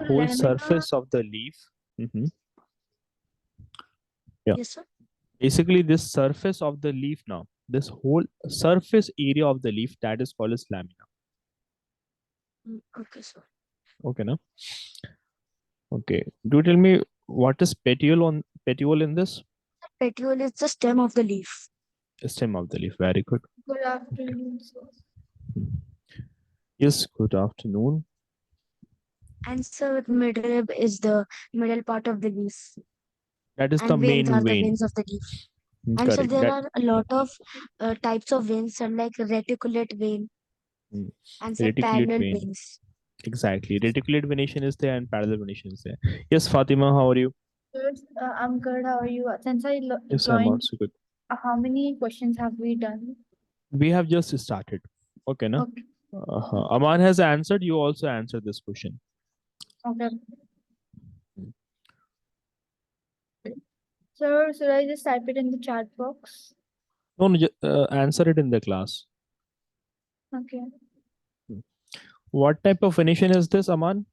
whole Lamina. surface of the leaf. Mhm. Yeah. Yes, sir. Basically, this surface of the leaf now, this whole surface area of the leaf, that is called as lamina. Okay, sir. Okay, now. Okay. Do you tell me what is petiole in this? Petiole is the stem of the leaf. Stem of the leaf. Very good. Good afternoon, sir. Yes, good afternoon. And sir, midrib is the middle part of the leaf. That is the And veins are main the vein. veins of the leaf. And so Correct. there That are a lot of types of veins, some like reticulate vein mm, and some reticulate parallel vein. veins. Exactly. Reticulate venation is there and parallel venation is there. Yes, Fatima, how are you? Good. I'm good. How are you? Since I Yes, I'm joined, also good. how many questions have we done? We have just started. Okay, no? Okay. Aman has answered. You also answered this question. Okay. Sir, should I just type it in the chat box? No, no, answer it in the class. Okay. What type of venation is this, Aman?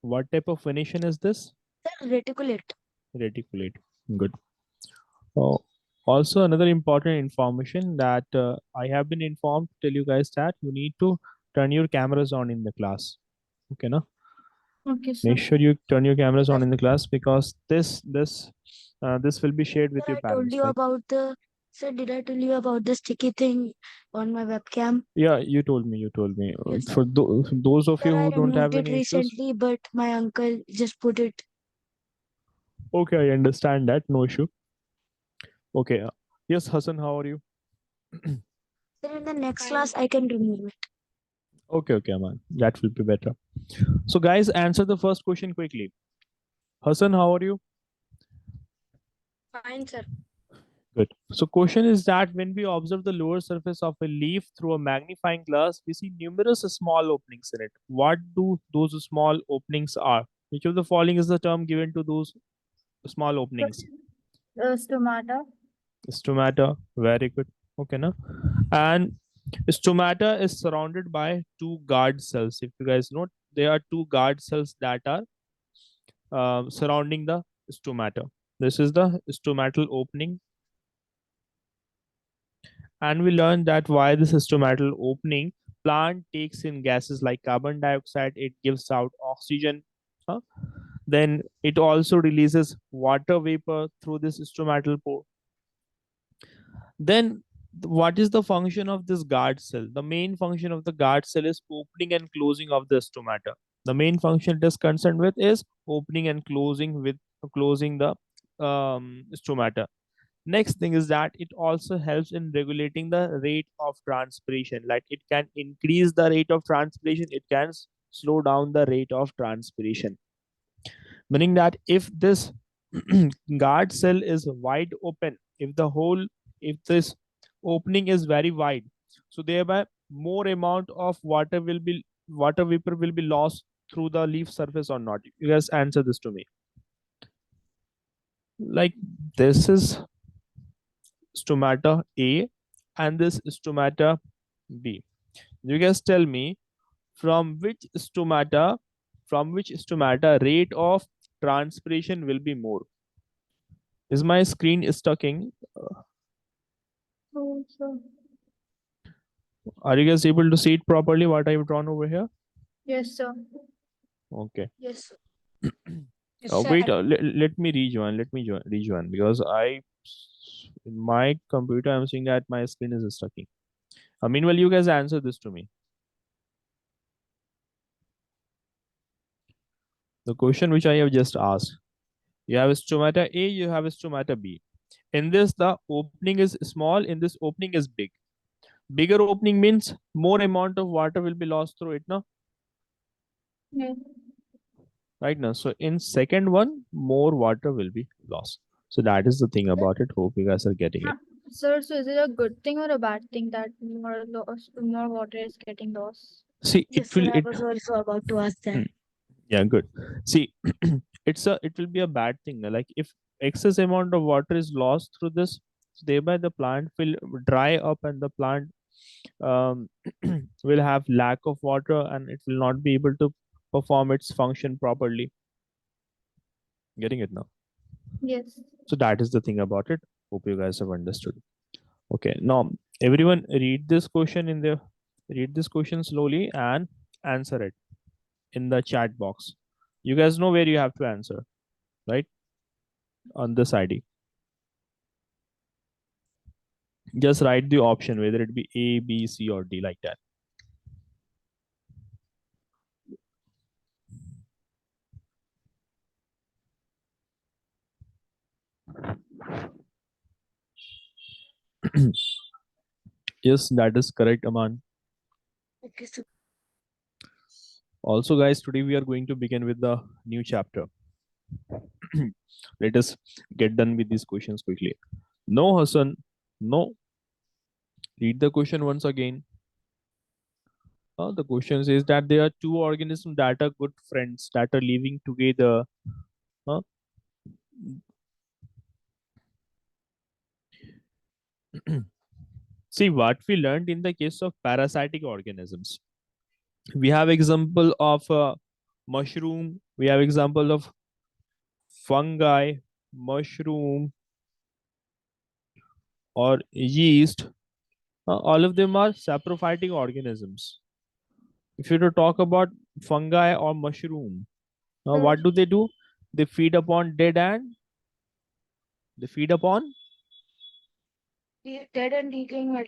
What type of venation is this? The reticulate. Reticulate. Good. Oh, also, another important information that I have been informed to tell you guys that you need to turn your cameras on in the class. Okay, no? Okay, sir. Make sure you turn your cameras on in the class because this will be shared with Sir, your I told parents. you Like, about the Sir, did I tell you about the sticky thing on my webcam? yeah, you told me. You told me. Yes. For those of Sir, you I who don't have removed it any issues, recently, but my uncle just put it. okay, I understand that. No issue. Okay. Yes, Hassan, how are you? Sir, in the next class, I can remove it. Okay, okay, man. That will be better. So, guys, answer the first question quickly. Hassan, how are you? Fine, sir. Good. So, question is that when we observe the lower surface of a leaf through a magnifying glass, we see numerous small openings in it. What do those small openings are? Which of the following is the term given to those small openings? Stomata. Stomata. Very good. Okay, now. And stomata is surrounded by two guard cells. If you guys note, there are two guard cells that are surrounding the stomata. This is the stomatal opening. And we learned that why this stomatal opening, plant takes in gases like carbon dioxide, it gives out oxygen. huh? Then it also releases water vapor through this stomatal pore. Then what is the function of this guard cell? The main function of the guard cell is opening and closing of the stomata. The main function it is concerned with is opening and closing the stomata. Next thing is that it also helps in regulating the rate of transpiration. Like it can increase the rate of transpiration, it can slow down the rate of transpiration. Meaning that if this guard cell is wide open, if this opening is very wide, so thereby more amount of water vapor will be lost through the leaf surface or not. You guys answer this to me. Like this is stomata A and this stomata B. You guys tell me from which stomata rate of transpiration will be more. Is my screen stucking? Oh, sir. Are you guys able to see it properly what I've drawn over here? Yes, sir. Okay. Yes, sir. Yes, Wait, sir. let me rejoin. Rejoin because in my computer, I'm seeing that my screen is stucking. Meanwhile, you guys answer this to me. The question which I have just asked. You have stomata A, you have stomata B. In this, the opening is small. In this, opening is big. Bigger opening means more amount of water will be lost through it now. Yeah. Right now. So in second one, more water will be lost. So that is the thing about it. Hope you guys are getting it. Sir, so is it a good thing or a bad thing that more water is getting lost? See, Yes, it will sir. I was also about to ask that. yeah, good. See, it will be a bad thing. Like if excess amount of water is lost through this, thereby the plant will dry up and the plant will have lack of water and it will not be able to perform its function properly. Getting it now? Yes. So that is the thing about it. Hope you guys have understood. Okay, now everyone read this question slowly and answer it in the chat box. You guys know where you have to answer, right? On this ID. Just write the option, whether it be A, B, C, or D, like that. Yes, that is correct, Aman. Okay, so Also, guys, today we are going to begin with the new chapter. Let us get done with these questions quickly. No, Hassan. No. Read the question once again. The question says that there are two organisms that are good friends that are living together. Huh? See what we learned in the case of parasitic organisms. We have example of mushroom. We have example of fungi, mushroom, or yeast. All of them are saprophytic organisms. If you to talk about fungi or mushroom, Sir, what do? They feed upon dead and they feed upon dead and decaying matter.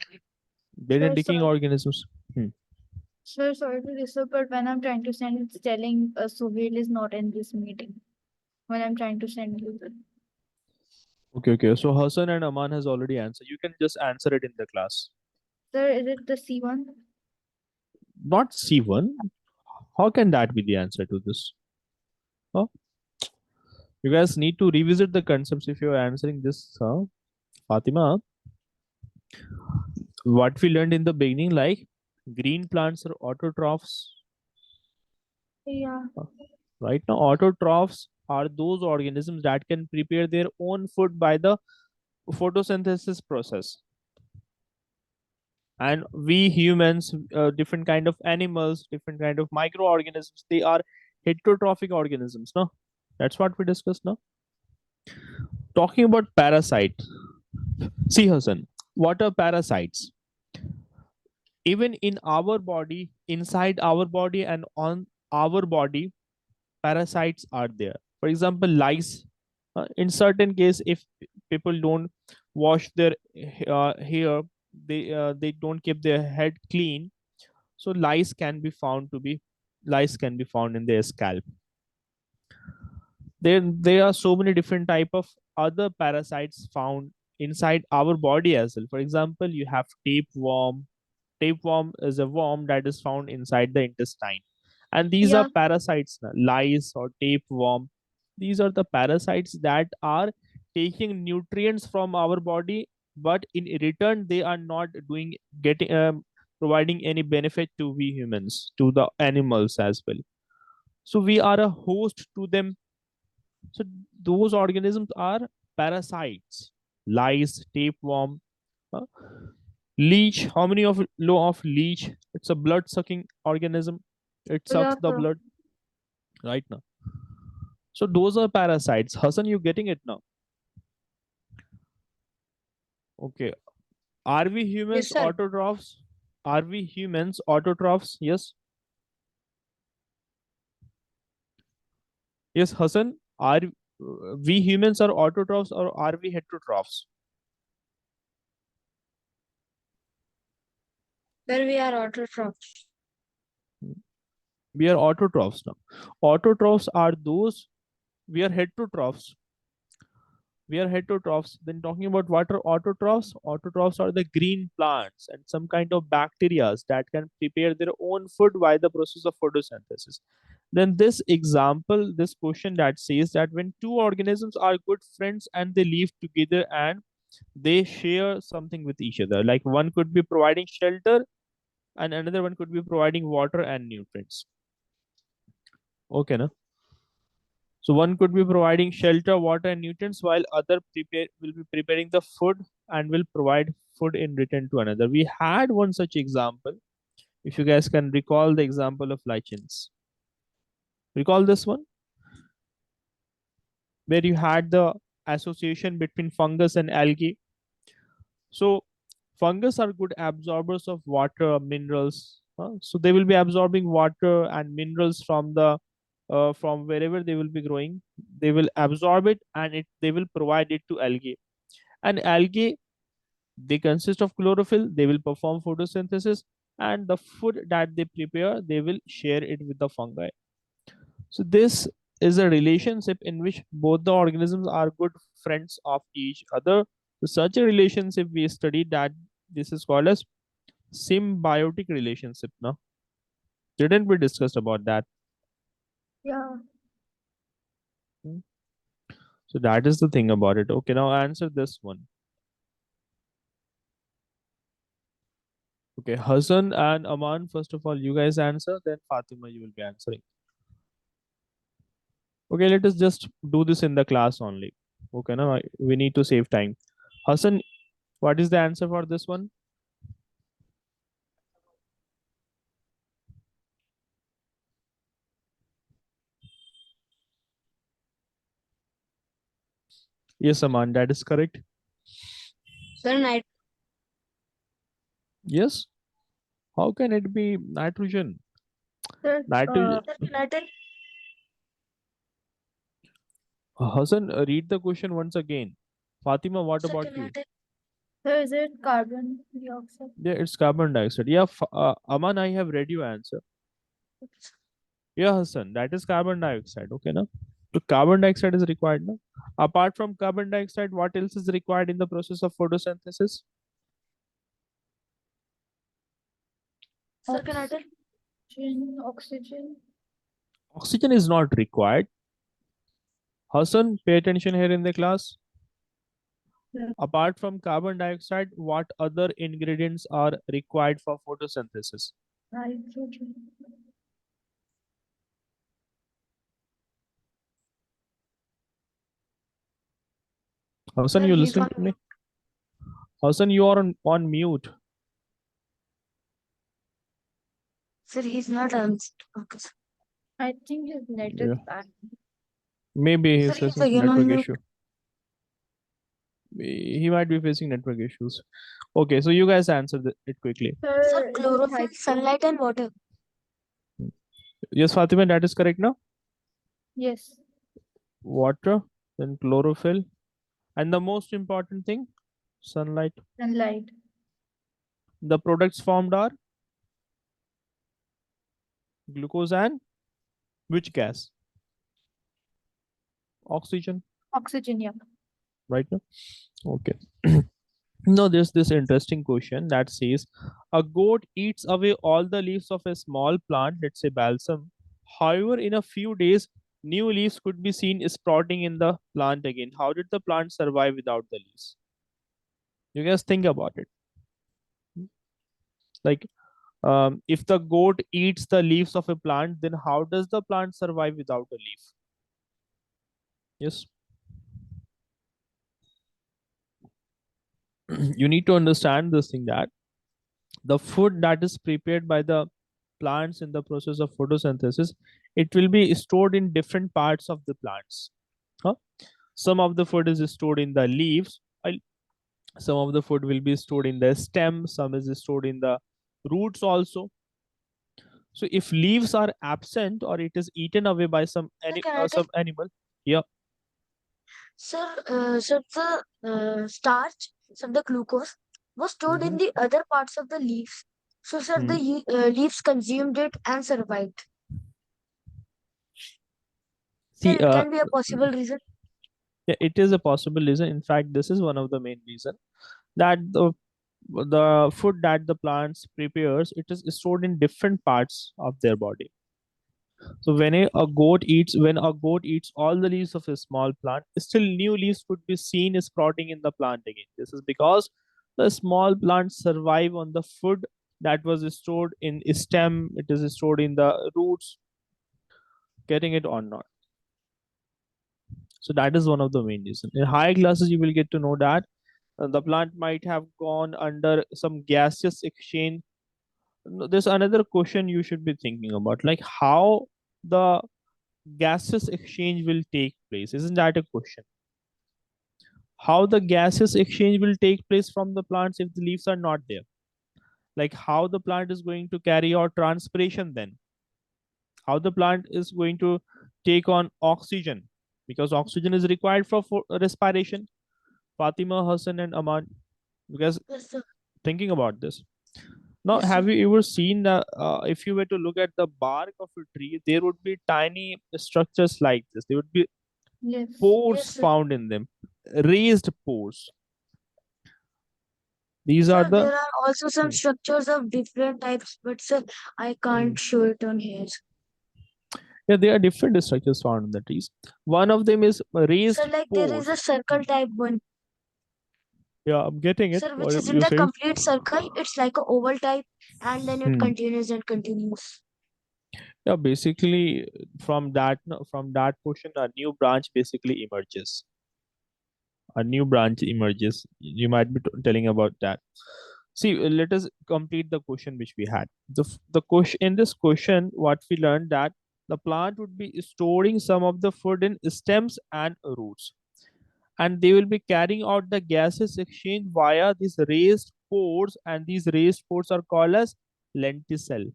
dead and sir, decaying sorry. organisms. Hmm. Sir, sorry to disturb, but when I'm trying to send, it's telling Suhail is not in this meeting. When I'm trying to send you the. Okay, okay. So Hassan and Aman has already answered. You can just answer it in the class. Sir, is it the C1? Not C1. How can that be the answer to this? Huh? You guys need to revisit the concepts if you are answering this, Fatima. What we learned in the beginning, like green plants are autotrophs. Yeah. Right now, autotrophs are those organisms that can prepare their own food by the photosynthesis process. And we humans, different kind of animals, different kind of microorganisms, they are heterotrophic organisms. No, that's what we discussed now. Talking about parasite. See, Hassan, what are parasites? Even in our body, inside our body, and on our body, parasites are there. For example, lice. In certain case, if people don't wash their hair, they don't keep their head clean, so lice can be found in their scalp. There are so many different type of other parasites found inside our body as well. For example, you have tapeworm. Tapeworm is a worm that is found inside the intestine, and these are Yeah. parasites. Lice or tapeworm, these are the parasites that are taking nutrients from our body, but in return they are not doing getting providing any benefit to we humans, to the animals as well. So we are a host to them. So those organisms are parasites. Lice, tapeworm, uh, leech. How many of know of leech? It's a blood sucking organism. It Yeah, sucks the sir. blood right now. So those are parasites. Hassan, you getting it now? Okay. Are we Yes, humans sir. autotrophs? Are we humans autotrophs? Yes. Yes, Hassan. Are we humans are autotrophs or are we heterotrophs? Where we are autotrophs. We are autotrophs now. Autotrophs are those, we are heterotrophs. We are heterotrophs. Then talking about what are autotrophs? Autotrophs are the green plants and some kind of bacteria that can prepare their own food by the process of photosynthesis. Then this example, this question that says that when two organisms are good friends and they live together and they share something with each other, like one could be providing shelter and another one could be providing water and nutrients. Okay, na? So one could be providing shelter, water, and nutrients, while other will be preparing the food and will provide food in return to another. We had one such example. If you guys can recall the example of lichens. Recall this one, where you had the association between fungus and algae. So fungus are good absorbers of water, minerals. So they will be absorbing water and minerals from the from wherever they will be growing. They will absorb it and they will provide it to algae. And algae, they consist of chlorophyll. They will perform photosynthesis, and the food that they prepare, they will share it with the fungi. So this is a relationship in which both the organisms are good friends of each other. So such a relationship we studied that this is called as symbiotic relationship. No, didn't we discuss about that? Yeah. Hmm. So that is the thing about it. Okay, now answer this one. Okay, Hassan and Aman, first of all, you guys answer, then Fatima, you will be answering. Okay, let us just do this in the class only. Okay, now we need to save time. Hassan, what is the answer for this one? Yes, Aman, that is correct. Sir, Yes. How can it be nitrogen? Sir, Nitrogen. nitrogen. Hassan, read the question once again. Fatima, what Sir, about you? sir, is it carbon dioxide? Yeah, it's carbon dioxide. Yeah, Aman, I have read your answer. Yeah, Hassan, that is carbon dioxide. Okay, no? So carbon dioxide is required, no? Apart from carbon dioxide, what else is required in the process of photosynthesis? Sir, nitrogen. Oxygen. Oxygen is not required. Hassan, pay attention here in the class. Yeah. Apart from carbon dioxide, what other ingredients are required for photosynthesis? Nitrogen. Hassan, Sir, you he's listening on to me? mute. Hassan, you are on mute. Sir, he's not answered. Okay, sir. I think his net is Yeah. bad. Maybe Sir, he's he's facing some again on network mute. issue. He might be facing network issues. Okay, so you guys answer it quickly. Sir, Sir, is it chlorophyll, sunlight, and water. Yes, Fatima, that is correct now. Yes. Water, then chlorophyll, and the most important thing, sunlight. Sunlight. The products formed are glucose and which gas? Oxygen, Oxygen, yeah. right now? Okay. Now there's this interesting question that says a goat eats away all the leaves of a small plant, let's say balsam. However, in a few days, new leaves could be seen sprouting in the plant again. How did the plant survive without the leaves? You guys think about it. Like, if the goat eats the leaves of a plant, then how does the plant survive without a leaf? Yes. You need to understand this thing that the food that is prepared by the plants in the process of photosynthesis, it will be stored in different parts of the plants. Huh? Some of the food is stored in the leaves, some of the food will be stored in the stem, some is stored in the roots also. So if leaves are absent or it is eaten away by Sir, can I tell? some animal, yeah. Sir, the starch, so the glucose, was stored in Mhm. the other parts of the leaves. So, sir, the Mhm. leaves consumed it and survived. Sir, See, it can be a possible reason. yeah, it is a possible reason. In fact, this is one of the main reason that the food that the plants prepares, it is stored in different parts of their body. So when a goat eats all the leaves of a small plant, still new leaves could be seen sprouting in the plant again. This is because the small plants survive on the food that was stored in stem, it is stored in the roots, getting it or not. So that is one of the main reasons. In higher classes, you will get to know that The plant might have gone under some gaseous exchange. There's another question you should be thinking about, like how the gaseous exchange will take place. Isn't that a question? How the gaseous exchange will take place from the plants if the leaves are not there? Like how the plant is going to carry out transpiration then? How the plant is going to take on oxygen? Because oxygen is required for respiration. Fatima, Hassan, and Aman, because Yes, sir. thinking about this. Now, Yes, sir. have you ever seen if you were to look at the bark of a tree, there would be tiny structures like this. There would be Yes. pores Yes, sir. found in them, raised pores. These are Sir, the there are also some hmm, structures of different types, but sir, I hmm. can't show it on here. Yeah, there are different structures found in the trees. One of them is Sir, raised like there is a pores. circle type one. Yeah, I'm getting it. Sir, which What is in you the said. complete circle. It's like a oval type, and then it Hmm. continues and continues. Yeah, basically from that portion, a new branch basically emerges. A new branch emerges. You might be telling about that. See, let us complete the question which we had. The question in this question, what we learned that the plant would be storing some of the food in stems and roots, and they will be carrying out the gases exchange via these raised pores, and these raised pores are called as lenticel.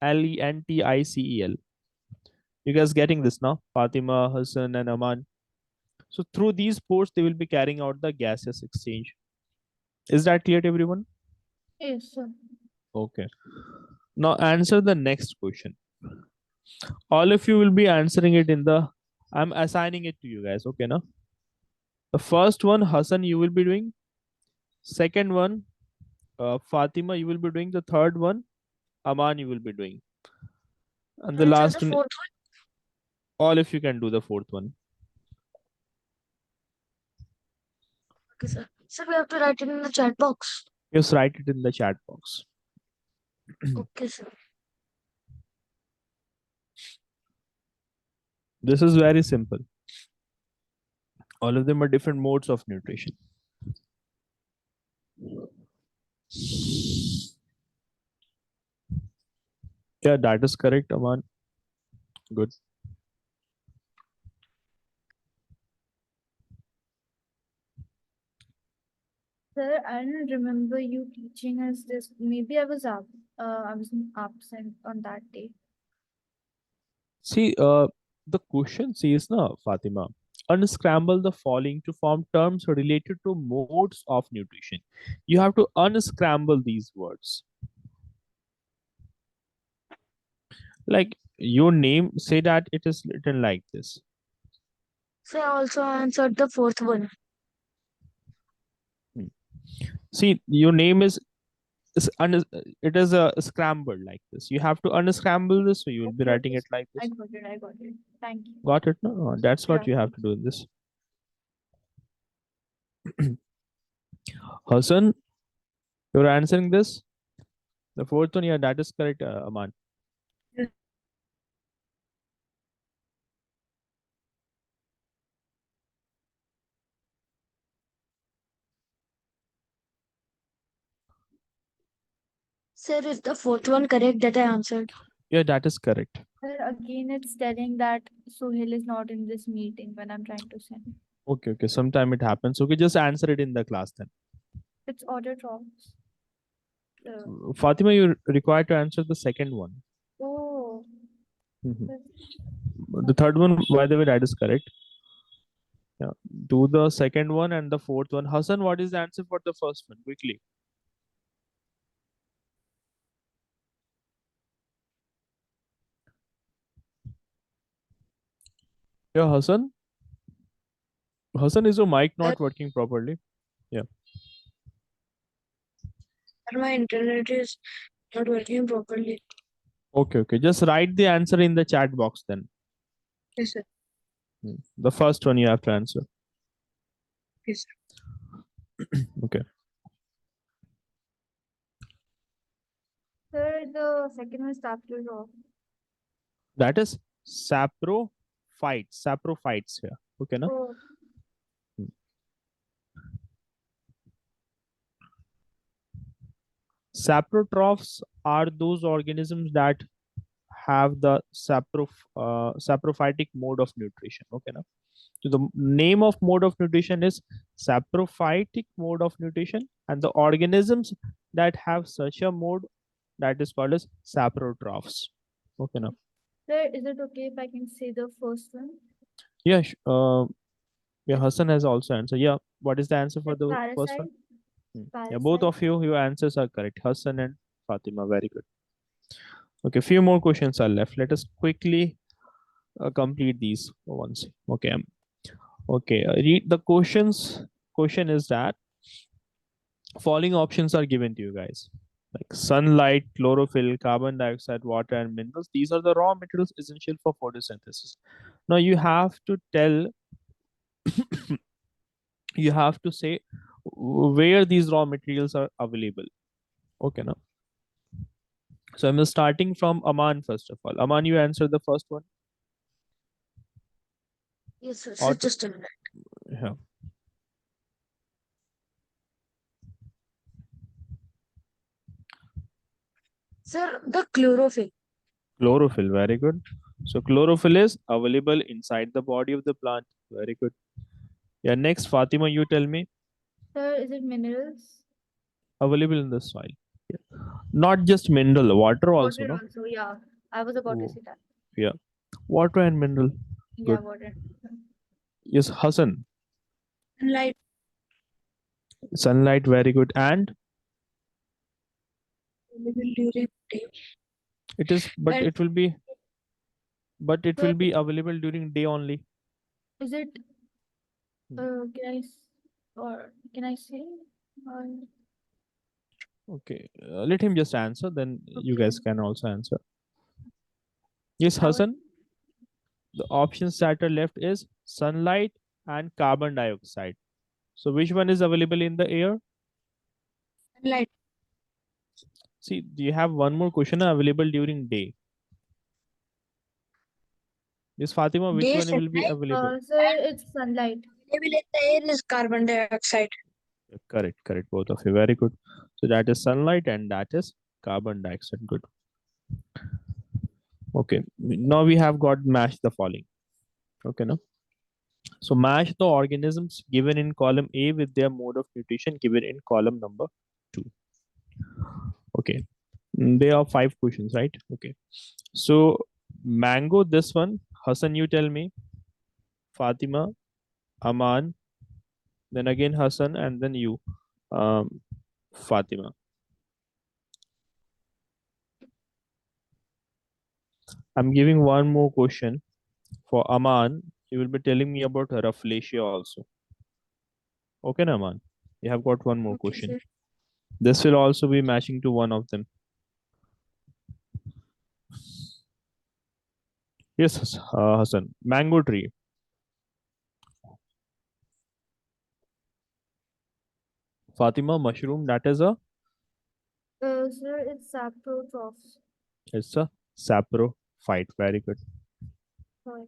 Lenticel. You guys getting this now? Fatima, Hassan, and Aman. So through these pores, they will be carrying out the gaseous exchange. Is that clear to everyone? Yes, sir. Okay. Now answer the next question. All of you will be answering it in the. I'm assigning it to you guys. Okay, now the first one, Hassan, you will be doing. Second one, Fatima, you will be doing. The third one, Aman, you will be doing. And the And sir, the last one, fourth all of you can do the fourth one. one. Okay, sir. Sir, we have to write it in the chat box. Just write it in the chat box. Okay, sir. This is very simple. All of them are different modes of nutrition. Yeah, that is correct, Aman. Good. Sir, I don't remember you teaching us this. Maybe I was absent on that day. See, the question says, na, Fatima, unscramble the following to form terms related to modes of nutrition. You have to unscramble these words. Like your name, say that it is written like this. So I also answered the fourth one. Hmm. See, your name it is a scrambled like this. You have to unscramble this, so you will be Okay, writing okay. it like I this. got it. I got it. Thank you. Got it? No, that's Yeah, what you have thank to do in this. Hassan, you're answering this. The fourth one, yeah, that is correct, Aman. Sir, is the fourth one correct that I answered? Yeah, that is correct. Sir, again, it's telling that Sohail is not in this meeting when I'm trying to send. Okay, okay. Sometime it happens. Okay, just answer it in the class then. It's order drops. Uh, Fatima, you're required to answer the second one. oh, Mhm. sir, The third one, by the way, that is correct. Yeah. Do the second one and the fourth one. Hassan, what is the answer for the first one? Quickly. Yeah, Hassan. Hassan, is your mic Sir, not working properly? Yeah. my internet is not working properly. Okay, okay. Just write the answer in the chat box then. Yes, sir. The first one you have to answer. Yes, sir. Okay. sir, the second one is after drop. That is saprophytes. Saprophytes here. Okay, na? Oh, Saprotrophs are those organisms that have the saprophytic mode of nutrition. Okay, now. So the name of mode of nutrition is saprophytic mode of nutrition, and the organisms that have such a mode, that is called as saprotrophs. Okay, now. Sir, is it okay if I can say the first one? Yeah, yeah, Hassan has also answered. Yeah, what is the answer for The the first one? parasite. Yeah, both Parasite. of you, your answers are correct. Hassan and Fatima, very good. Okay, few more questions are left. Let us quickly complete these once. Okay, okay. Read the questions. Question is that following options are given to you guys, like sunlight, chlorophyll, carbon dioxide, water, and minerals. These are the raw materials essential for photosynthesis. Now you have to tell, you have to say where these raw materials are available. Okay, now. So I'm starting from Aman first of all. Aman, you answer the first one. Yes, sir. Sir, Or just a minute. yeah. Sir, the chlorophyll. Chlorophyll, very good. So chlorophyll is available inside the body of the plant. Very good. Yeah, next, Fatima, you tell me. Sir, is it minerals? Available in the soil. Yeah. Not just mineral, water also, Water no? also, yeah. I was about to Oh, say that. yeah. Water and mineral. Yeah, Good. water. Yes, Hassan. Sunlight. Sunlight, very good. And Available during day. it is, but And it will be, but it Sir, will be available during day only. is it, Hmm. or can I say? Or, Okay. Let him just answer, then you okay. guys can also answer. Yes, I was, Hassan. The options that are left is sunlight and carbon dioxide. So which one is available in the air? sunlight. See, you have one more question available during day. Yes, Fatima, which Day one will be sunlight. available? sir, it's sunlight. Available in the air is carbon dioxide. Correct, correct. Both of you. Very good. So that is sunlight and that is carbon dioxide. Good. Okay. Now we have got match the following. Okay, no? So match the organisms given in column A with their mode of nutrition given in column number 2. Okay. There are 5 questions, right? Okay. So mango, this one, Hassan, you tell me. Fatima, Aman, then again Hassan, and then you, Fatima. I'm giving one more question for Aman. You will be telling me about Rafflesia also. Okay, na, Aman? You have got one more Okay, question. sir. This will also be matching to one of them. Yes, Hassan. Mango tree. Fatima, mushroom. That is a, Sir, it's saprotrophs. it's a saprophyte. Very good. Sorry.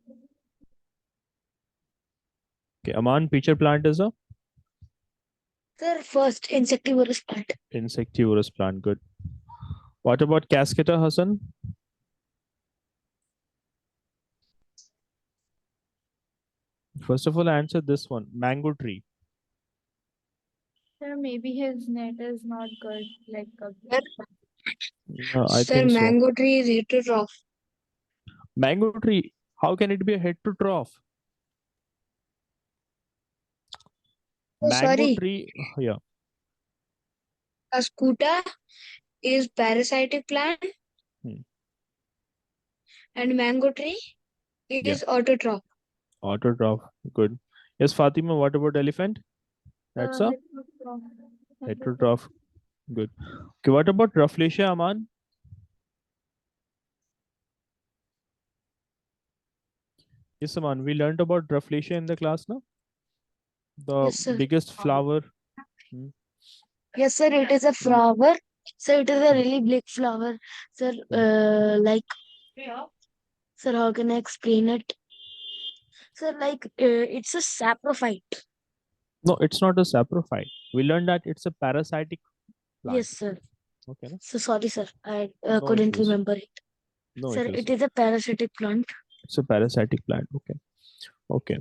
Okay, Aman, pitcher plant is a Sir, first insectivorous plant. insectivorous plant. Good. What about cascata, Hassan? First of all, answer this one. Mango tree. Sir, maybe his net is not good. Like, Sir, I sir, think so. mango tree is heterotroph. Mango tree. How can it be a heterotroph? Oh, Mango sorry. tree. Yeah. Ascuta is parasitic plant Hmm. and mango tree Yeah. is autotroph. Autotroph. Good. Yes, Fatima. What about elephant? That's a heterotroph. Heterotroph. heterotroph. Good. Okay. What about Rafflesia, Aman? Yes, Aman. We learned about Rafflesia in the class now. The Yes, sir. biggest flower. Hmm. Yes, sir. It is a flower. Sir, it is a really big flower. Sir, Hmm. like, sir, how can I explain it? Sir, like, it's a saprophyte. No, it's not a saprophyte. We learned that it's a parasitic plant. Yes, sir. Okay, no? So sorry, sir. I No couldn't issues. remember it. No Sir, issues. it is a parasitic plant. It's a parasitic plant. Okay. Okay.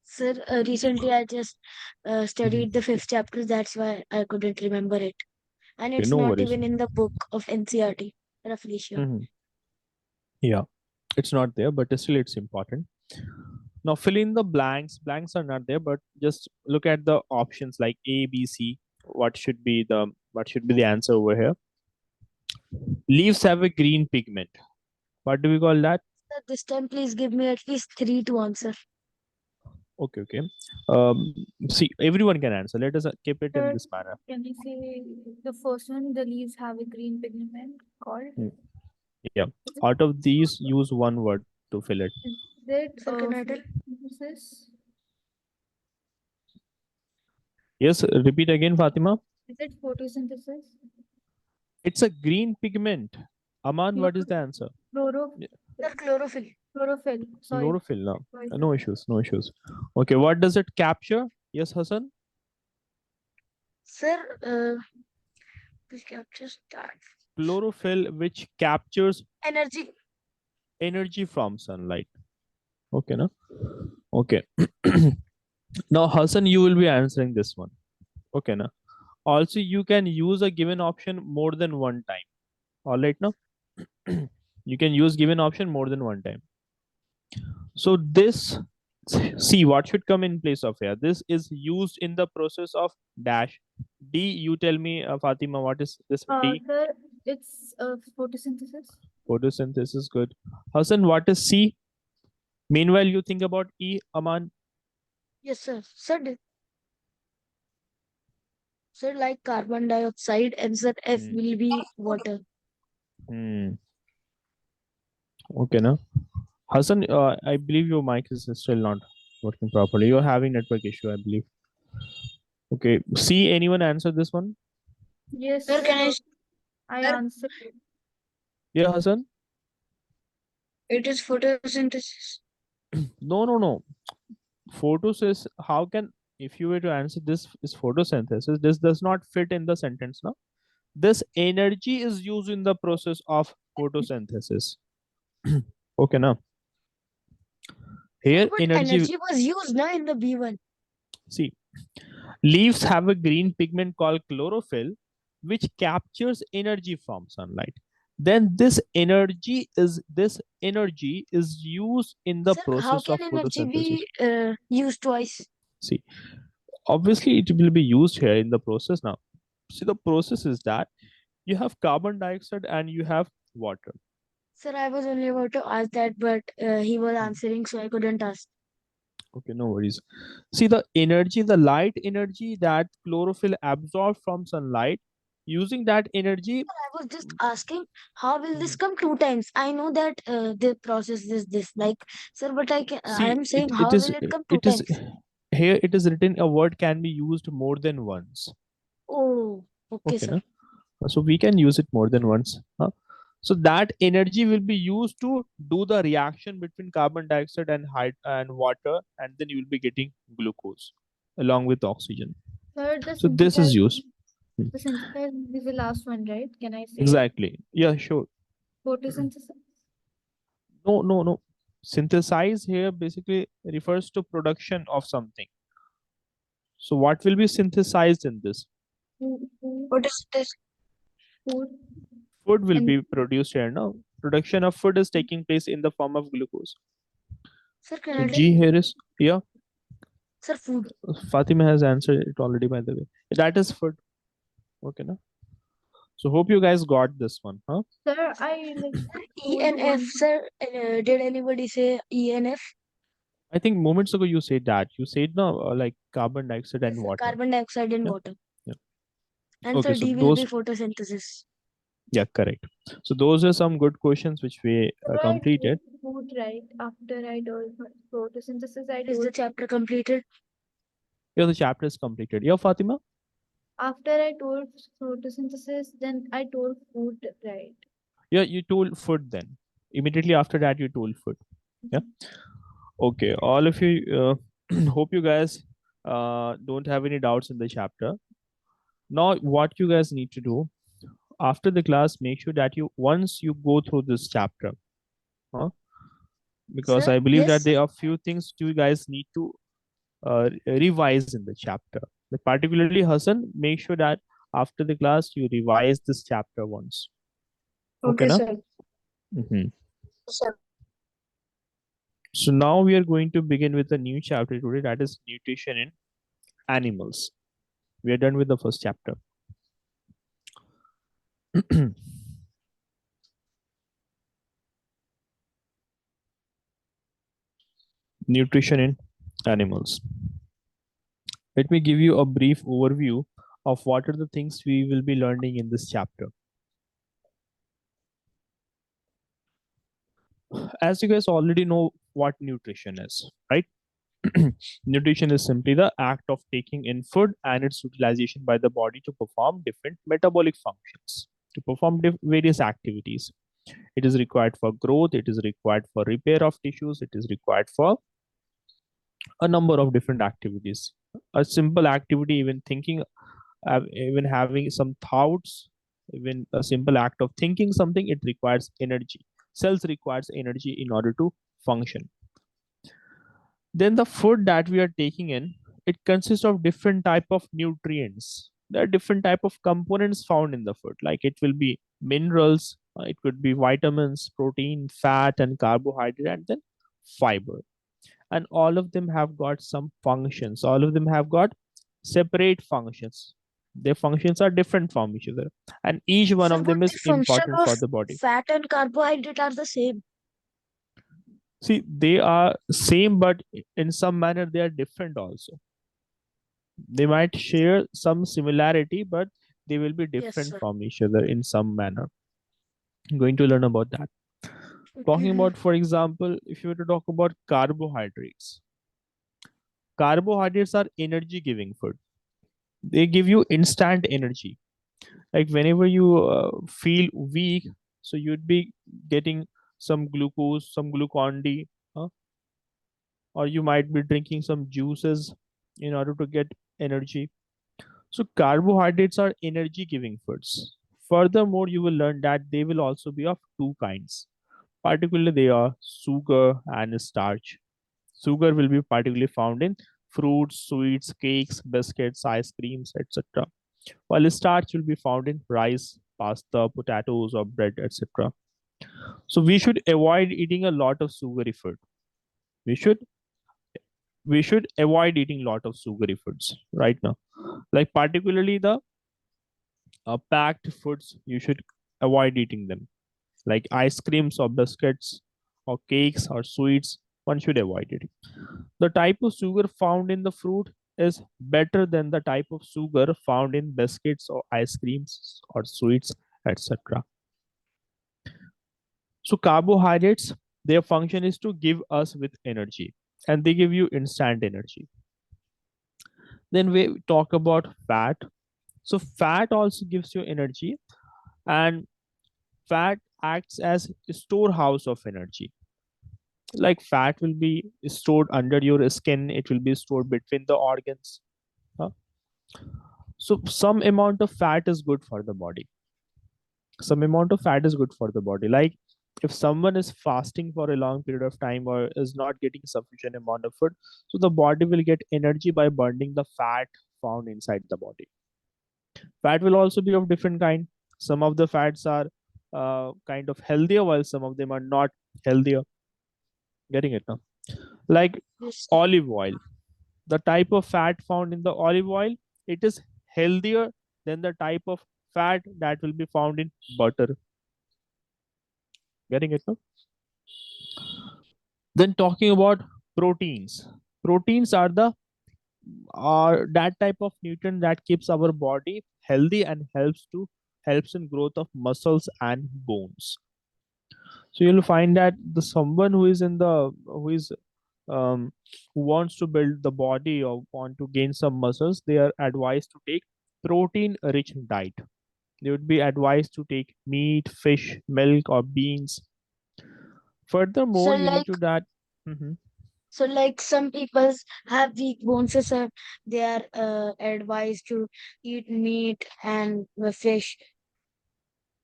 Sir, recently I just Mhm. studied the fifth chapter. That's why I couldn't remember it. And Okay, it's no not worries. even in the book of NCRT. Roughly sure. Mhm. Yeah, it's not there, but still it's important. Now fill in the blanks. Blanks are not there, but just look at the options like A, B, C. What should be the answer over here? Leaves have a green pigment. What do we call that? Sir, this time please give me at least three to answer. Okay, okay. See, everyone can answer. Let us keep it in Sir, this manner. can I say the first one? The leaves have a green pigment called. Hmm. Yeah. Is it, Out of these, use one word to fill it. is it Sir, can I tell? photosynthesis? Yes, repeat again, Fatima. Is it photosynthesis? It's a green pigment. Aman, what is the Chloro- answer? Chloro- Yeah, Sir, chlorophyll. chlorophyll. Sorry. chlorophyll. No, Sorry. no issues. No issues. Okay, what does it capture? Yes, Hassan. Sir, please capture that. Chlorophyll, which captures Energy. energy from sunlight. Okay, no. Okay. Now, Hassan, you will be answering this one. Okay, now. Also, you can use a given option more than one time. All right, now. You can use given option more than one time. So this, see what should come in place of here. This is used in the process of dash. D, you tell me, Fatima, what is this D? Sir, it's photosynthesis. Photosynthesis, good. Hassan, what is C? Meanwhile, you think about E, Aman. Yes, sir. Sir, like carbon dioxide, and sir, F Hmm. will be water. Hmm. Okay, now. Hassan, I believe your mic is still not working properly. You're having network issue, I believe. Okay. C, anyone answer this one? Yes, Sir, can I sir, answered. Yeah, Hassan? it is photosynthesis. No, no, no. Photosynthesis, how can, if you were to answer this is photosynthesis, this does not fit in the sentence now. This energy is used in the process of photosynthesis. Okay, now. Sir, Here, but energy, energy was used now in the B1. see, leaves have a green pigment called chlorophyll, which captures energy from sunlight. Then this energy is used in the Sir, how process can of energy photosynthesis. be used twice? See, obviously it will be used here in the process now. See, the process is that you have carbon dioxide and you have water. Sir, I was only about to ask that, but he was Hmm. answering, so I couldn't ask. Okay, no worries. See, the light energy that chlorophyll absorbs from sunlight, using that energy. I was just asking, how will this Mhm. come two times? I know that the process is this, like, sir, but I See, am it, saying, it how is will it come two it is times? here it is written a word can be used more than once. Oh, okay, Okay, sir. no? So we can use it more than once. Huh? So that energy will be used to do the reaction between carbon dioxide and water, and then you will be getting glucose along with oxygen. Sir, So this is used. Hmm. the synthesize is the last one, right? Can I say it? Exactly. Yeah, sure. Photosynthesis. No, no, no. Synthesize here basically refers to production of something. So what will be synthesized in this? Food, food, What is this? food, Food will and be produced here now. Production of food is taking place in the form of glucose. Sir, can So I tell? G here is, yeah, Sir, food. Fatima has answered it already, by the way. That is food. Okay, now. So hope you guys got this one, huh? sir, I like E told and F, one. sir. Did anybody say E and F? I think moments ago you said that. You said no, like carbon dioxide Yes, and sir. water. Carbon dioxide and Yeah, water. yeah. And Okay, sir, so D will be those, photosynthesis. yeah, correct. So those are some good questions which we Sir, I completed. told food right after I told photosynthesis. I Is the told chapter completed? Yeah, the chapter is completed. Yeah, Fatima. after I told photosynthesis, then I told food right. Yeah, you told food then. Immediately after that, you told food. Yeah. Okay. All of you, hope you guys don't have any doubts in the chapter. Now, what you guys need to do, after the class, make sure that you once you go through this chapter, huh? Because Sir, I believe that yes. there are few things you guys need to revise in the chapter. Like particularly Hassan, make sure that after the class you revise this chapter once. Okay, Okay, na? sir. Mhm. Sir. So now we are going to begin with a new chapter today, that is nutrition in animals. We are done with the first chapter. Nutrition in animals. Let me give you a brief overview of what are the things we will be learning in this chapter. As you guys already know what nutrition is, right? Nutrition is simply the act of taking in food and its utilization by the body to perform different metabolic functions, to perform various activities. It is required for growth, it is required for repair of tissues, it is required for a number of different activities. A simple activity, even thinking, even having some thoughts, even a simple act of thinking something, it requires energy. Cells requires energy in order to function. Then the food that we are taking in, it consists of different type of nutrients. There are different type of components found in the food, like it will be minerals, it could be vitamins, protein, fat, and carbohydrate, and then fiber. And all of them have got some functions, all of them have got separate functions. Their functions are different from each other, and each one Sir, of but them the is function important of for the body. fat and carbohydrate are the same. See, they are same, but in some manner they are different also. They might share some similarity, but they will be Yes, different sir. from each other in some manner. I'm going to learn about that. Talking Mhm. about, for example, if you were to talk about carbohydrates, carbohydrates are energy giving food. They give you instant energy. Like whenever you feel weak, so you'd be getting some glucose, some glucon D, huh? Or you might be drinking some juices in order to get energy. So carbohydrates are energy giving foods. Furthermore, you will learn that they will also be of two kinds. Particularly, they are sugar and starch. Sugar will be particularly found in fruits, sweets, cakes, biscuits, ice creams, etc. While starch will be found in rice, pasta, potatoes, or bread, etc. So we should avoid eating a lot of sugary food. We should we should avoid eating a lot of sugary foods right now. Like particularly the packed foods, you should avoid eating them. Like ice creams or biscuits or cakes or sweets, one should avoid it. The type of sugar found in the fruit is better than the type of sugar found in biscuits or ice creams or sweets, etc. So carbohydrates, their function is to give us with energy, and they give you instant energy. Then we talk about fat. So fat also gives you energy, and fat acts as a storehouse of energy. Like fat will be stored under your skin, it will be stored between the organs, huh? So some amount of fat is good for the body. Some amount of fat is good for the body. Like if someone is fasting for a long period of time or is not getting sufficient amount of food, so the body will get energy by burning the fat found inside the body. Fat will also be of different kind. Some of the fats are kind of healthier, while some of them are not healthier. Getting it now? Like Yes, sir. olive oil, the type of fat found in the olive oil, it is healthier than the type of fat that will be found in butter. Getting it now? Then talking about proteins. Proteins are that type of nutrient that keeps our body healthy and helps in growth of muscles and bones. So you'll find that the someone who is in the who is who wants to build the body or want to gain some muscles, they are advised to take protein rich diet. They would be advised to take meat, fish, milk, or beans. So Furthermore, you need like to that. Mhm. some people have weak bones, so sir, they are advised to eat meat and fish.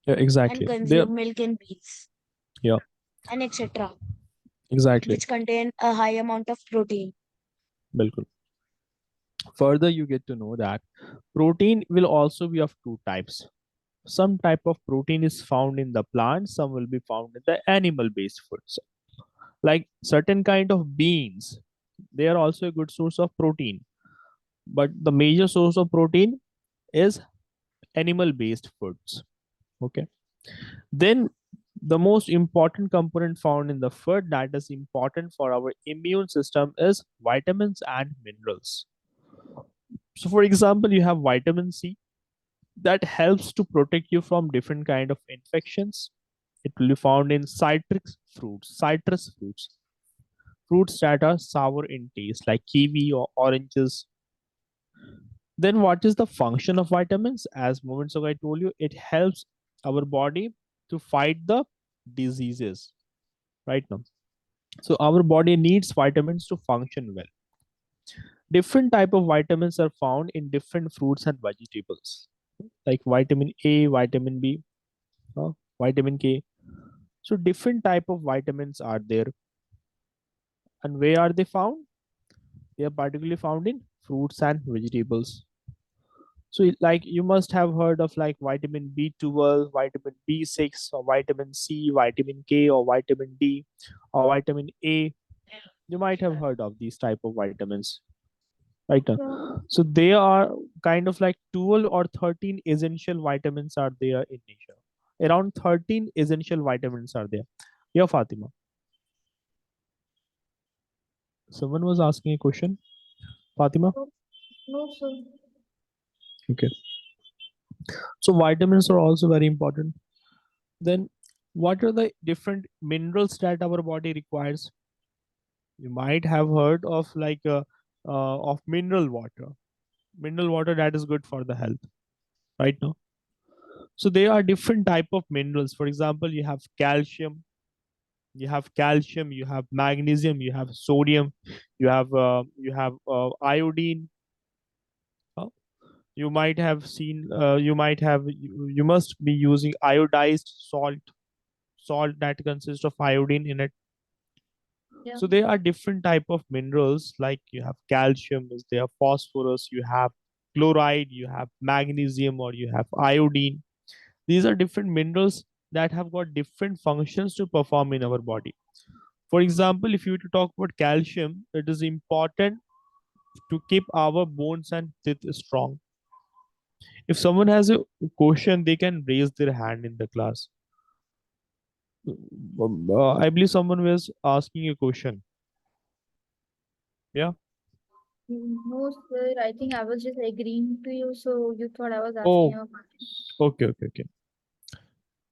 Yeah, and exactly. consume milk and beans Yeah, and etc., exactly. which contain a high amount of protein. Bilkul. Further, you get to know that protein will also be of two types. Some type of protein is found in the plant, some will be found in the animal based foods. Like certain kind of beans, they are also a good source of protein. But the major source of protein is animal based foods. Okay. Then the most important component found in the food that is important for our immune system is vitamins and minerals. So for example, you have vitamin C that helps to protect you from different kind of infections. It will be found in citrus fruits, fruits that are sour in taste, like kiwi or oranges. Then, what is the function of vitamins? As moments ago I told you, it helps our body to fight the diseases. Right now, so our body needs vitamins to function well. Different type of vitamins are found in different fruits and vegetables, like vitamin A, vitamin B, vitamin K. So different type of vitamins are there, and where are they found? They are particularly found in fruits and vegetables. So, like you must have heard of like vitamin B12, vitamin B6, or vitamin C, vitamin K, or vitamin D, or vitamin A. You might have heard of these type of vitamins, right now. Yeah. So they are kind of like 12 or 13 essential vitamins are there in nature. Around 13 essential vitamins are there. Yeah, Fatima. Someone was asking a question. Fatima. No, no, sir. Okay. So vitamins are also very important. Then what are the different minerals that our body requires? You might have heard of like of mineral water. Mineral water that is good for the health, right now. So there are different type of minerals. For example, you have magnesium, you have sodium, you have iodine. uh, you might have seen you must be using iodized salt that consists of iodine in it. Yeah. So there are different type of minerals, like you have calcium, is there phosphorus, you have chloride, you have magnesium, or you have iodine. These are different minerals that have got different functions to perform in our body. For example, if you were to talk about calcium, it is important to keep our bones and teeth strong. If someone has a question, they can raise their hand in the class. I believe someone was asking a question. Yeah. No, sir. I think I was just agreeing to you, so you thought I was asking Oh, a question. okay, okay, okay.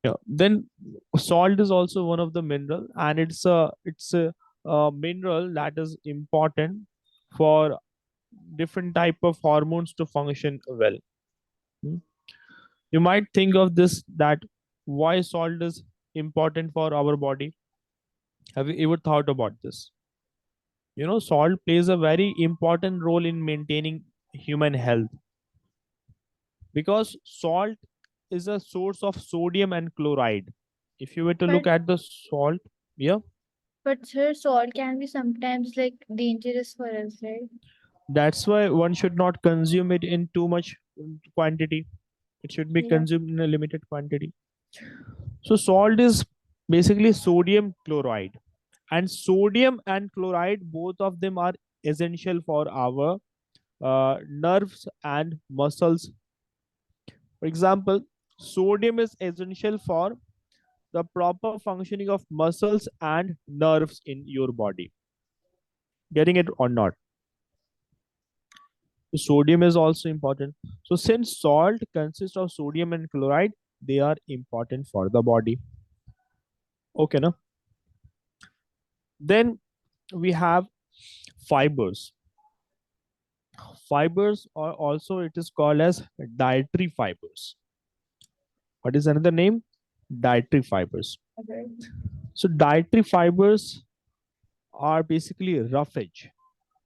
Yeah. Then salt is also one of the mineral, and it's a mineral that is important for different type of hormones to function well. Hmm. You might think of this that why salt is important for our body. Have you ever thought about this? Salt plays a very important role in maintaining human health, because salt is a source of sodium and chloride. If you were to But look at the salt, yeah, but sir, salt can be sometimes like dangerous for us, right? that's why one should not consume it in too much quantity. It should be Yeah. consumed in a limited quantity. So salt is basically sodium chloride, and sodium and chloride, both of them are essential for our nerves and muscles. For example, sodium is essential for the proper functioning of muscles and nerves in your body. Getting it or not? So sodium is also important. So since salt consists of sodium and chloride, they are important for the body. Okay, no? Then we have fibers. Fibers are also, it is called as dietary fibers. What is another name? Dietary fibers. Okay. So dietary fibers are basically roughage.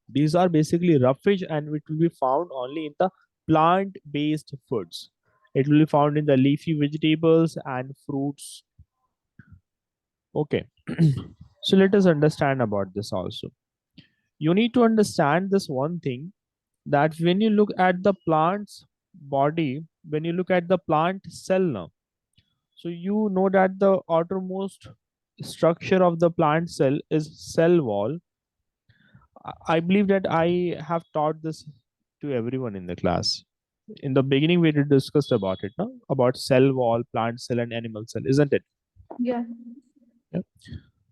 These are basically roughage, and it will be found only in the plant based foods. It will be found in the leafy vegetables and fruits. Okay. So let us understand about this also. You need to understand this one thing, that when you look at the plant's body, when you look at the plant cell now, so you know that the outermost structure of the plant cell is cell wall. I believe that I have taught this to everyone in the class. In the beginning, we did discuss about it, no? About cell wall, plant cell, and animal cell, isn't it? Yeah. Yeah.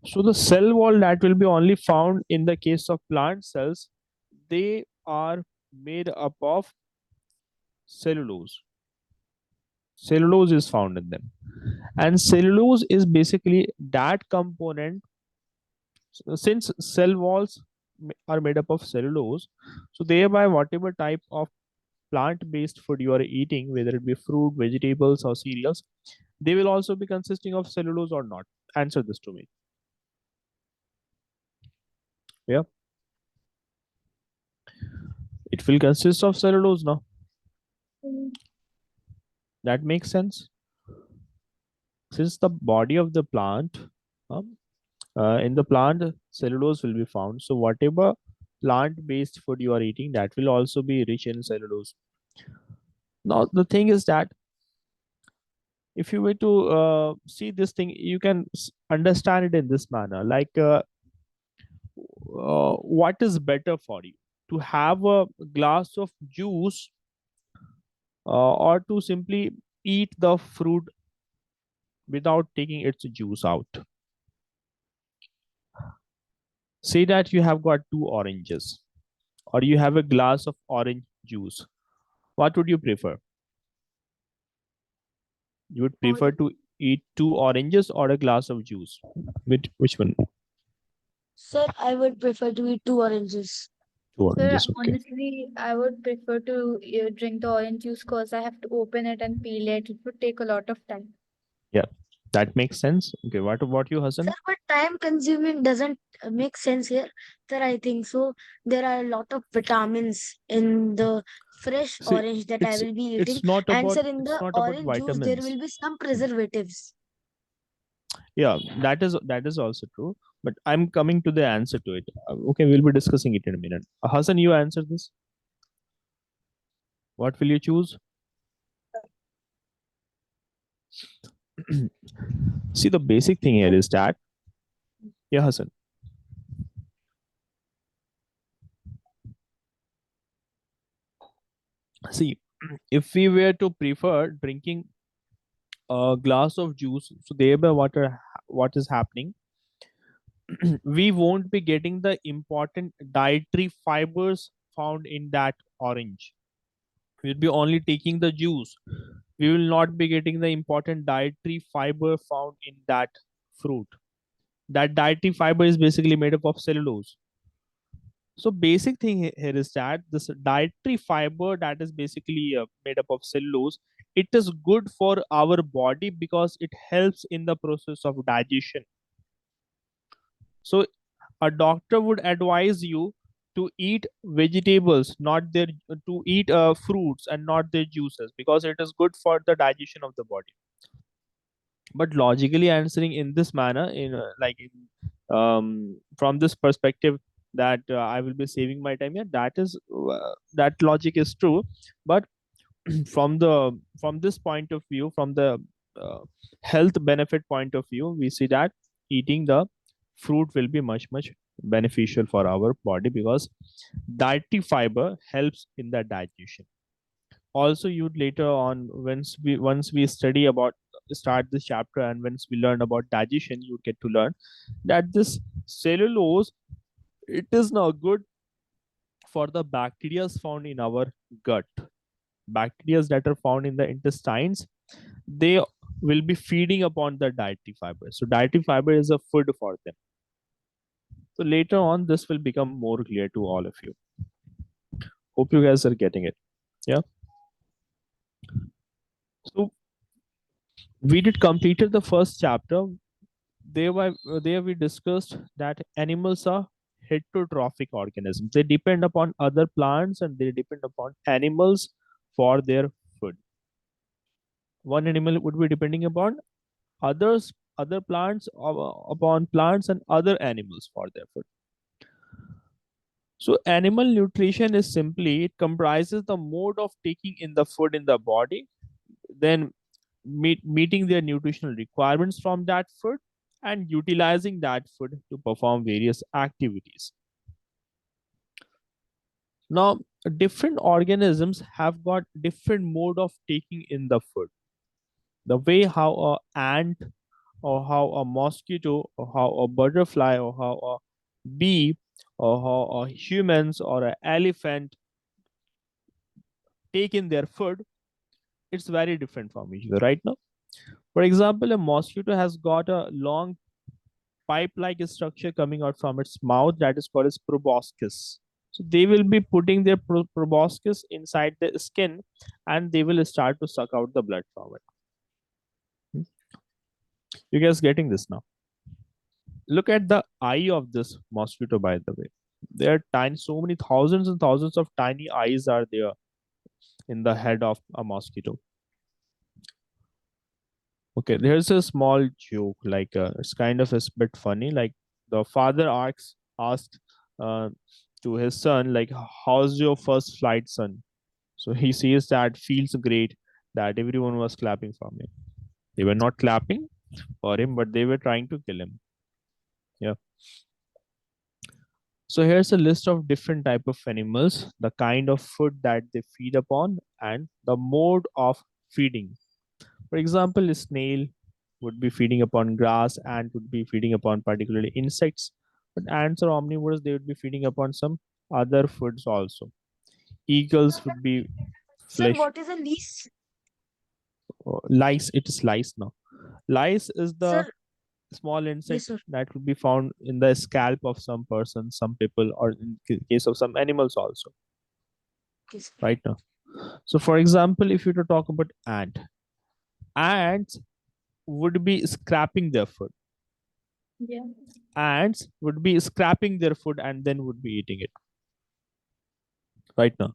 So the cell wall that will be only found in the case of plant cells, they are made up of cellulose. Cellulose is found in them, and cellulose is basically that component. Since cell walls are made up of cellulose, so thereby whatever type of plant-based food you are eating, whether it be fruit, vegetables, or cereals, they will also be consisting of cellulose or not. Answer this to me. Yeah, it will consist of cellulose now. Mm. That makes sense. Since the body of the plant, um, in the plant, cellulose will be found. So whatever plant-based food you are eating, that will also be rich in cellulose. Now the thing is that if you were to see this thing, you can understand it in this manner. Like, what is better for you, to have a glass of juice, or to simply eat the fruit without taking its juice out? Say that you have got two oranges, or you have a glass of orange juice. What would you prefer? You would prefer Orange. to eat two oranges or a glass of juice? Which one? Sir, I would prefer to eat two oranges. Two Sir, oranges. Okay. honestly, I would prefer to drink the orange juice because I have to open it and peel it. It would take a lot of time. Yeah, that makes sense. Okay. What about you, Sir, Hassan? but time consuming doesn't make sense here. Sir, I think so. There are a lot of vitamins in the fresh See, orange that I it's will be eating. it's not And about sir, in it's the not about orange juice, there vitamins. will be some preservatives. Yeah, that is also true. But I'm coming to the answer to it. Okay, we'll be discussing it in a minute. Hassan, you answer this. What will you choose? See, the basic thing here is that, yeah, Hassan. See, if we were to prefer drinking a glass of juice, so thereby what is happening? We won't be getting the important dietary fibers found in that orange. We'll be only taking the juice. We will not be getting the important dietary fiber found in that fruit. That dietary fiber is basically made up of cellulose. So basic thing here is that this dietary fiber that is basically made up of cellulose, it is good for our body because it helps in the process of digestion. So a doctor would advise you to eat vegetables, not their to eat fruits and not their juices, because it is good for the digestion of the body. But logically answering in this manner, from this perspective, that I will be saving my time here, that logic is true. But from this point of view, from the uh, health benefit point of view, we see that eating the fruit will be much beneficial for our body, because dietary fiber helps in the digestion. Also, you later on, once we study about start this chapter, and once we learn about digestion, you get to learn that this cellulose, it is now good for the bacteria found in our gut. Bacteria that are found in the intestines, they will be feeding upon the dietary fiber. So dietary fiber is a food for them. So later on, this will become more clear to all of you. Hope you guys are getting it. Yeah. So we did completed the first chapter. There we discussed that animals are heterotrophic organisms. They depend upon other plants and they depend upon animals for their food. One animal would be depending upon other plants, upon plants and other animals for their food. So animal nutrition is simply, it comprises the mode of taking in the food in the body, then meeting their nutritional requirements from that food, and utilizing that food to perform various activities. Now, different organisms have got different mode of taking in the food. The way how a ant, or how a mosquito, or how a butterfly, or how a bee, or how a humans or an elephant take in their food, it's very different from each other right now. For example, a mosquito has got a long pipe-like structure coming out from its mouth that is called as proboscis. So they will be putting their proboscis inside the skin, and they will start to suck out the blood from it. You guys getting this now? Look at the eye of this mosquito, by the way. There are tiny, so many thousands and thousands of tiny eyes are there in the head of a mosquito. Okay, there's a small joke, like it's kind of a bit funny. Like the father asked uh, to his son, like, "How's your first flight, son?" So he says that feels great. That everyone was clapping for me. They were not clapping for him, but they were trying to kill him. Yeah. So here's a list of different type of animals, the kind of food that they feed upon, and the mode of feeding. For example, a snail would be feeding upon grass, ant would be feeding upon particularly insects, but ants are omnivorous, they would be feeding upon some other foods also. Eagles would be Sir, flesh. what is a lease? Lice, it is lice now. Lice is the Sir, small yes, insect sir. that would be found in the scalp of some person, some people, or in case of some animals also, Okay, sir. right now. So for example, if you to talk about ants would be scrapping their food. Yeah. Ants would be scrapping their food and then would be eating it right now.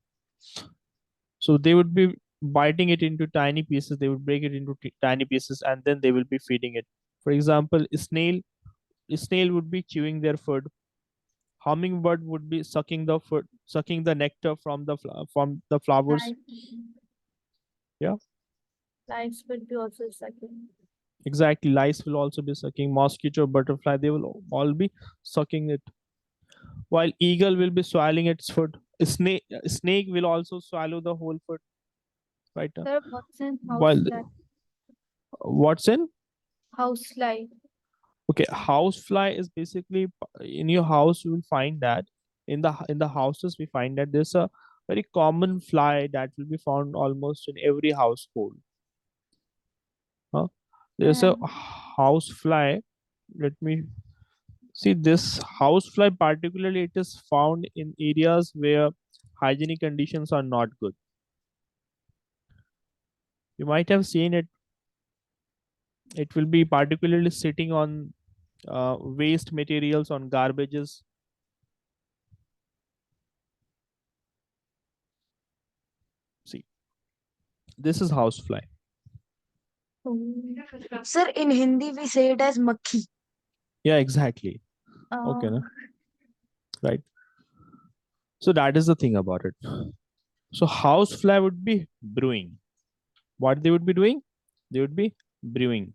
So they would be biting it into tiny pieces, they would break it into tiny pieces, and then they will be feeding it. For example, a snail would be chewing their food. Hummingbird would be sucking the food, sucking the nectar from the flowers. Life, Yeah, life would be also sucking. exactly. Lice will also be sucking. Mosquito, butterfly, they will all be sucking it. While eagle will be swallowing its food. A snake will also swallow the whole food, right? Sir, what's in While house life? what's in? House life. Okay, housefly is basically in your house. You will find that in the houses we find that there's a very common fly that will be found almost in every household. Huh? There's a And housefly. Let me see this housefly particularly. It is found in areas where hygienic conditions are not good. You might have seen it. It will be particularly sitting on waste materials, on garbages. See, this is housefly. Sir, in Hindi we say it as makhi. Yeah, exactly. Okay, uh, na? Right. So that is the thing about it. So housefly would be brewing. What they would be doing? They would be brewing.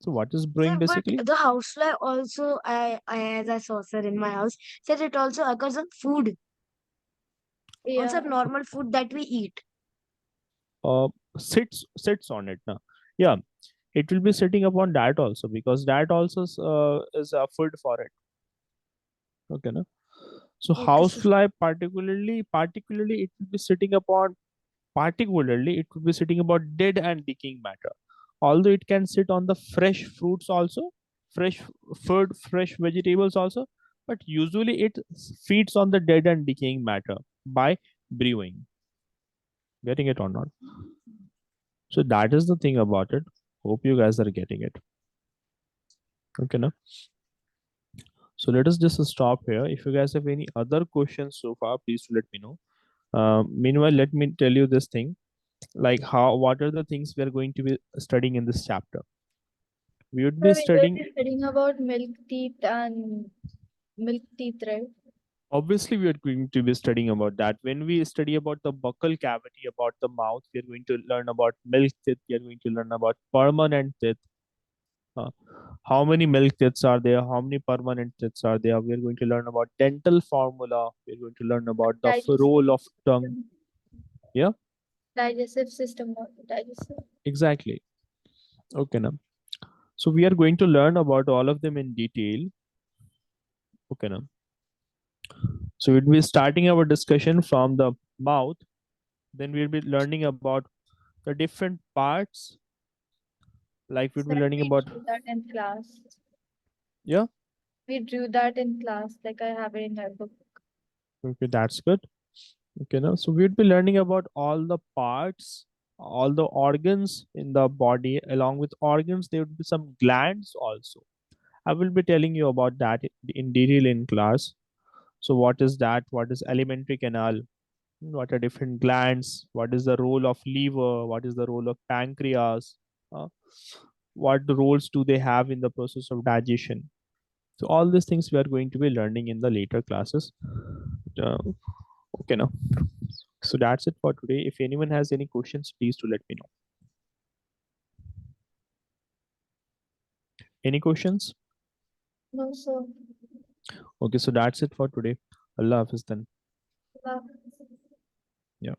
So what is Sir, brewing but basically? the housefly also, as I saw, sir, in my house, said it also occurs on food. Also, yeah. normal food that we eat. Uh, sits on it now. Yeah, it will be sitting upon that also because that also is a food for it. Okay, na? So Okay, sir. housefly particularly it will be sitting upon particularly it would be sitting about dead and decaying matter. Although it can sit on the fresh fruits also, fresh food, fresh vegetables also, but usually it feeds on the dead and decaying matter by brewing. Getting it or not? So that is the thing about it. Hope you guys are getting it. Okay, now. So let us just stop here. If you guys have any other questions so far, please let me know. Meanwhile, let me tell you this thing. Like how, what are the things we are going to be studying in this chapter? We would be So we will studying, be studying about milk teeth and milk teeth, right? obviously we are going to be studying about that. When we study about the buccal cavity, about the mouth, we are going to learn about milk teeth, we are going to learn about permanent teeth. uh, how many milk teeth are there, how many permanent teeth are there. We are going to learn about dental formula, we are going to learn about the Digestive role of tongue. system. Yeah, Digestive system. Digestive. exactly. Okay, now, so we are going to learn about all of them in detail. Okay, now, so we'll be starting our discussion from the mouth. Then we'll be learning about the different parts. Like we'll be Sir, learning we about, drew that in class. yeah. We drew that in class, like I have it in my book. Okay, that's good. Okay, now, so we'll be learning about all the parts, all the organs in the body. Along with organs, there would be some glands also. I will be telling you about that in detail in class. So what is that? What is alimentary canal? What are different glands? What is the role of liver? What is the role of pancreas? uh, what roles do they have in the process of digestion? So all these things we are going to be learning in the later classes. uh, okay, now, so that's it for today. If anyone has any questions, please do let me know. Any questions? No, sir. Okay, so that's it for today. Allah Hafiz then. Uh, Yeah.